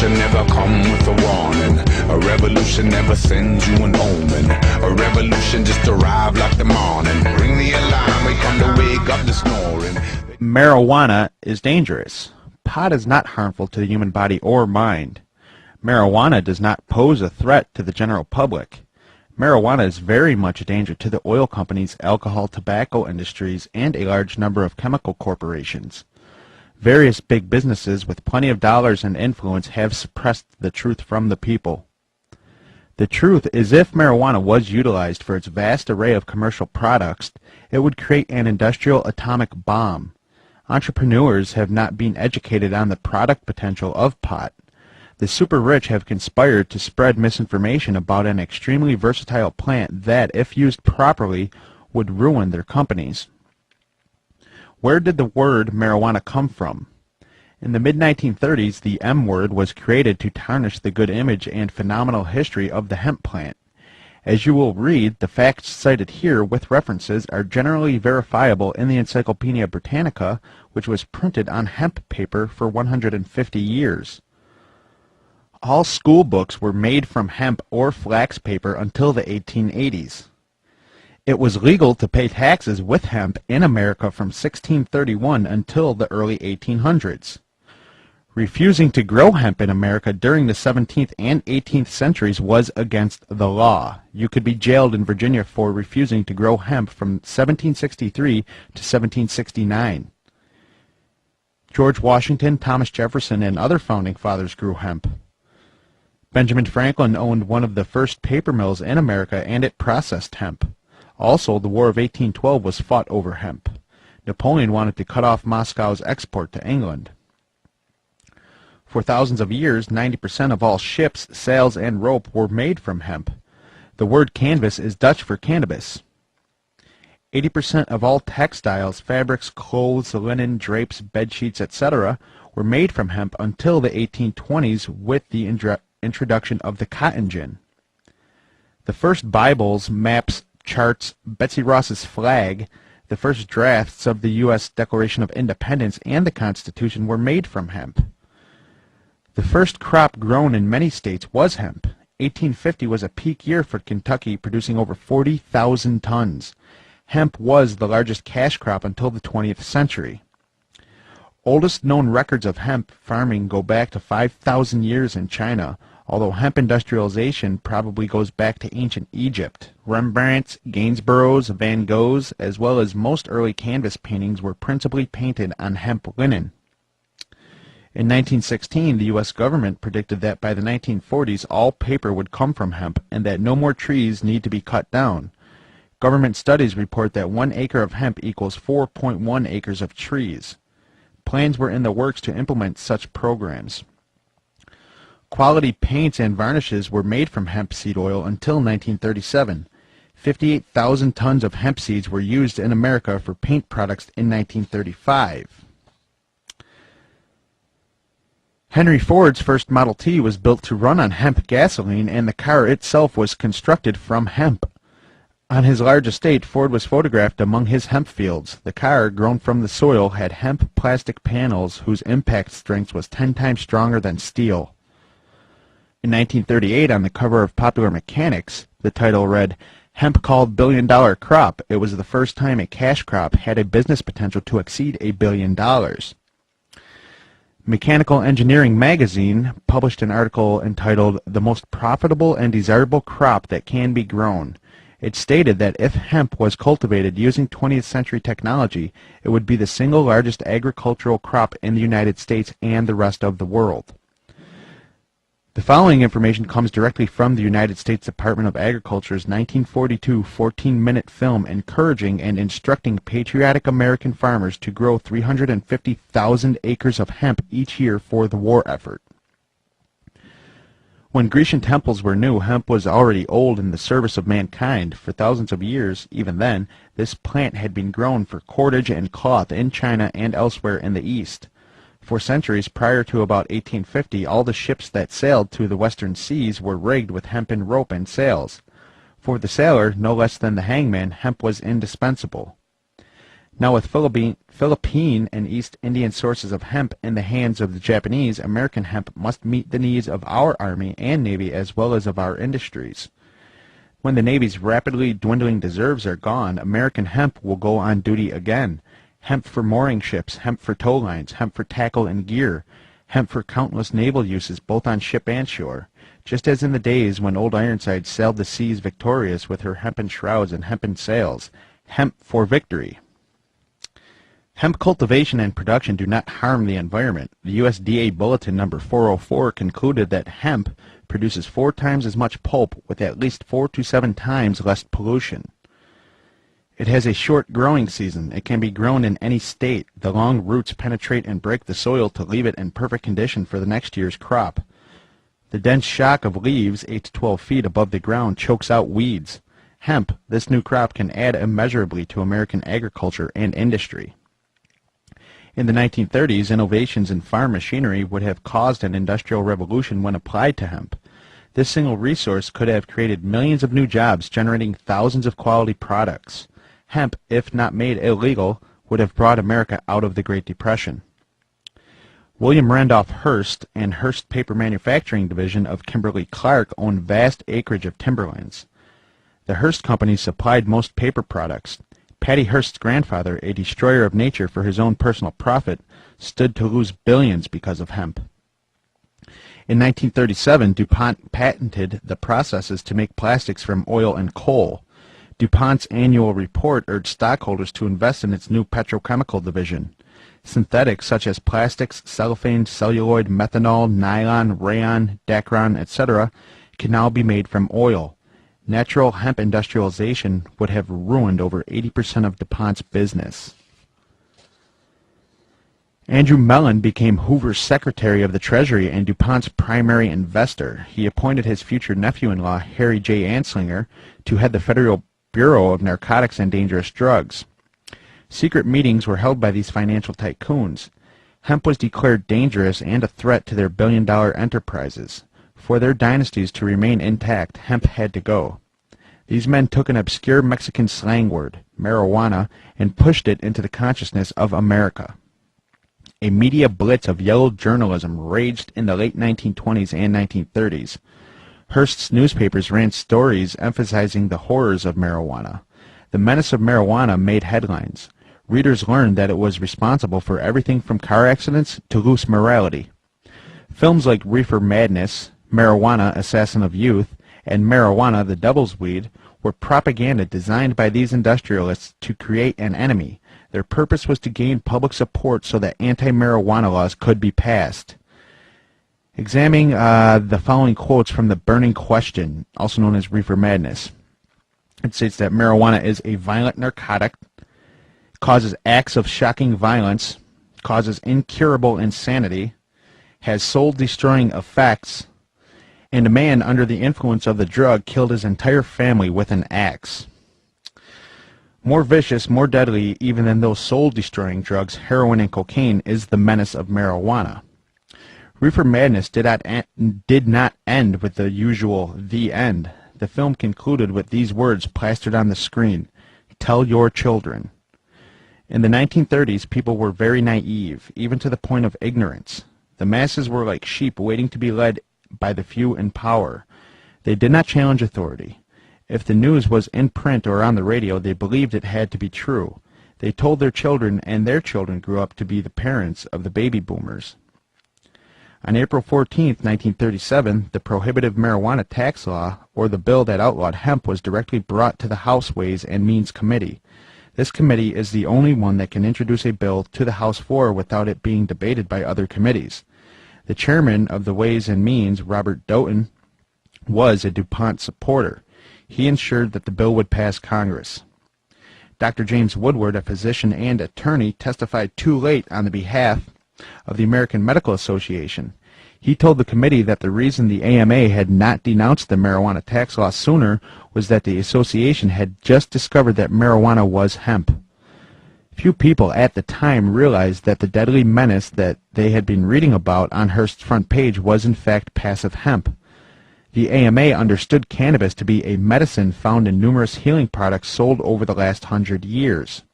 revolution never come with a warning. A revolution never sends you an omen. A revolution just arrive like the morning. Ring the alarm, we come to wake up the snoring. Marijuana is dangerous. Pot is not harmful to the human body or mind. Marijuana does not pose a threat to the general public. Marijuana is very much a danger to the oil companies, alcohol, tobacco industries, and a large number of chemical corporations. Various big businesses with plenty of dollars and influence have suppressed the truth from the people. The truth is, if marijuana was utilized for its vast array of commercial products, it would create an industrial atomic bomb. Entrepreneurs have not been educated on the product potential of pot. The super rich have conspired to spread misinformation about an extremely versatile plant that, if used properly, would ruin their companies. Where did the word marijuana come from? In the mid-1930s, the M word was created to tarnish the good image and phenomenal history of the hemp plant. As you will read, the facts cited here with references are generally verifiable in the Encyclopedia Britannica, which was printed on hemp paper for 150 years. All school books were made from hemp or flax paper until the 1880s. It was legal to pay taxes with hemp in America from 1631 until the early 1800s. Refusing to grow hemp in America during the 17th and 18th centuries was against the law. You could be jailed in Virginia for refusing to grow hemp from 1763 to 1769. George Washington, Thomas Jefferson, and other founding fathers grew hemp. Benjamin Franklin owned one of the first paper mills in America, and it processed hemp. Also, the War of 1812 was fought over hemp. Napoleon wanted to cut off Moscow's export to England. For thousands of years, 90% of all ships, sails, and rope were made from hemp. The word canvas is Dutch for cannabis. 80% of all textiles, fabrics, clothes, linen, drapes, bedsheets, etc. were made from hemp until the 1820s with the introduction of the cotton gin. The first Bibles, maps, charts, Betsy Ross's flag, the first drafts of the U.S. Declaration of Independence, and the Constitution were made from hemp. The first crop grown in many states was hemp. 1850 was a peak year for Kentucky, producing over 40,000 tons. Hemp was the largest cash crop until the 20th century. Oldest known records of hemp farming go back to 5,000 years in China, although hemp industrialization probably goes back to ancient Egypt. Rembrandt's, Gainsborough's, Van Gogh's, as well as most early canvas paintings were principally painted on hemp linen. In 1916, the U.S. government predicted that by the 1940s all paper would come from hemp and that no more trees need to be cut down. Government studies report that 1 acre of hemp equals 4.1 acres of trees. Plans were in the works to implement such programs. Quality paints and varnishes were made from hemp seed oil until 1937. 58,000 tons of hemp seeds were used in America for paint products in 1935. Henry Ford's first Model T was built to run on hemp gasoline, and the car itself was constructed from hemp. On his large estate, Ford was photographed among his hemp fields. The car, grown from the soil, had hemp plastic panels whose impact strength was 10 times stronger than steel. In 1938, on the cover of Popular Mechanics, the title read, "Hemp Called Billion-Dollar Crop." It was the first time a cash crop had a business potential to exceed $1 billion. Mechanical Engineering magazine published an article entitled "The Most Profitable and Desirable Crop That Can Be Grown." It stated that if hemp was cultivated using 20th century technology, it would be the single largest agricultural crop in the United States and the rest of the world. The following information comes directly from the United States Department of Agriculture's 1942 14-minute film encouraging and instructing patriotic American farmers to grow 350,000 acres of hemp each year for the war effort. When Grecian temples were new, hemp was already old in the service of mankind. For thousands of years, even then, this plant had been grown for cordage and cloth in China and elsewhere in the East. For centuries prior to about 1850, all the ships that sailed to the western seas were rigged with hempen rope and sails. For the sailor, no less than the hangman, hemp was indispensable. Now with Philippine and East Indian sources of hemp in the hands of the Japanese, American hemp must meet the needs of our Army and Navy as well as of our industries. When the Navy's rapidly dwindling reserves are gone, American hemp will go on duty again. Hemp for mooring ships, hemp for tow lines, hemp for tackle and gear, hemp for countless naval uses both on ship and shore, just as in the days when Old Ironside sailed the seas victorious with her hempen shrouds and hempen sails. Hemp for victory. Hemp cultivation and production do not harm the environment. The USDA Bulletin number 404 concluded that hemp produces 4 times as much pulp with at least 4 to 7 times less pollution. It has a short growing season. It can be grown in any state. The long roots penetrate and break the soil to leave it in perfect condition for the next year's crop. The dense shock of leaves 8 to 12 feet above the ground chokes out weeds. Hemp, this new crop, can add immeasurably to American agriculture and industry. In the 1930s, innovations in farm machinery would have caused an industrial revolution when applied to hemp. This single resource could have created millions of new jobs, generating thousands of quality products. Hemp, if not made illegal, would have brought America out of the Great Depression. William Randolph Hearst and Hearst Paper Manufacturing Division of Kimberly-Clark owned vast acreage of timberlands. The Hearst Company supplied most paper products. Patty Hearst's grandfather, a destroyer of nature for his own personal profit, stood to lose billions because of hemp. In 1937, DuPont patented the processes to make plastics from oil and coal. DuPont's annual report urged stockholders to invest in its new petrochemical division. Synthetics such as plastics, cellophane, celluloid, methanol, nylon, rayon, Dacron, etc. can now be made from oil. Natural hemp industrialization would have ruined over 80% of DuPont's business. Andrew Mellon became Hoover's Secretary of the Treasury and DuPont's primary investor. He appointed his future nephew-in-law, Harry J. Anslinger, to head the Federal Bureau of Narcotics and Dangerous Drugs. Secret meetings were held by these financial tycoons. Hemp was declared dangerous and a threat to their billion-dollar enterprises. For their dynasties to remain intact, hemp had to go. These men took an obscure Mexican slang word, marijuana, and pushed it into the consciousness of America. A media blitz of yellow journalism raged in the late 1920s and 1930s. Hearst's newspapers ran stories emphasizing the horrors of marijuana. The menace of marijuana made headlines. Readers learned that it was responsible for everything from car accidents to loose morality. Films like Reefer Madness, Marijuana, Assassin of Youth, and Marijuana, the Devil's Weed, were propaganda designed by these industrialists to create an enemy. Their purpose was to gain public support so that anti-marijuana laws could be passed. Examining the following quotes from The Burning Question, also known as Reefer Madness. It states that marijuana is a violent narcotic, causes acts of shocking violence, causes incurable insanity, has soul-destroying effects, and a man under the influence of the drug killed his entire family with an axe. More vicious, more deadly even than those soul-destroying drugs, heroin and cocaine, is the menace of marijuana. Reefer Madness did not end with the usual "the end." The film concluded with these words plastered on the screen: "Tell your children." In the 1930s, people were very naive, even to the point of ignorance. The masses were like sheep waiting to be led by the few in power. They did not challenge authority. If the news was in print or on the radio, they believed it had to be true. They told their children, and their children grew up to be the parents of the baby boomers. On April 14, 1937, the prohibitive marijuana tax law, or the bill that outlawed hemp, was directly brought to the House Ways and Means Committee. This committee is the only one that can introduce a bill to the House floor without it being debated by other committees. The chairman of the Ways and Means, Robert Doughton, was a DuPont supporter. He ensured that the bill would pass Congress. Dr. James Woodward, a physician and attorney, testified too late on the behalf of the American Medical Association. He told the committee that the reason the AMA had not denounced the marijuana tax law sooner was that the association had just discovered that marijuana was hemp. Few people at the time realized that the deadly menace that they had been reading about on Hearst's front page was in fact passive hemp. The AMA understood cannabis to be a medicine found in numerous healing products sold over the last 100 years.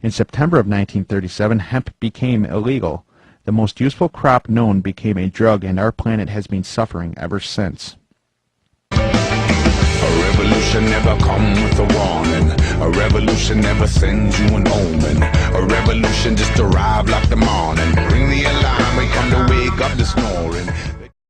In September of 1937, hemp became illegal. The most useful crop known became a drug, and our planet has been suffering ever since. A revolution never comes with a warning. A revolution never sends you an omen. A revolution just arrive like the morning. Ring the alarm, we come to wake up the snoring.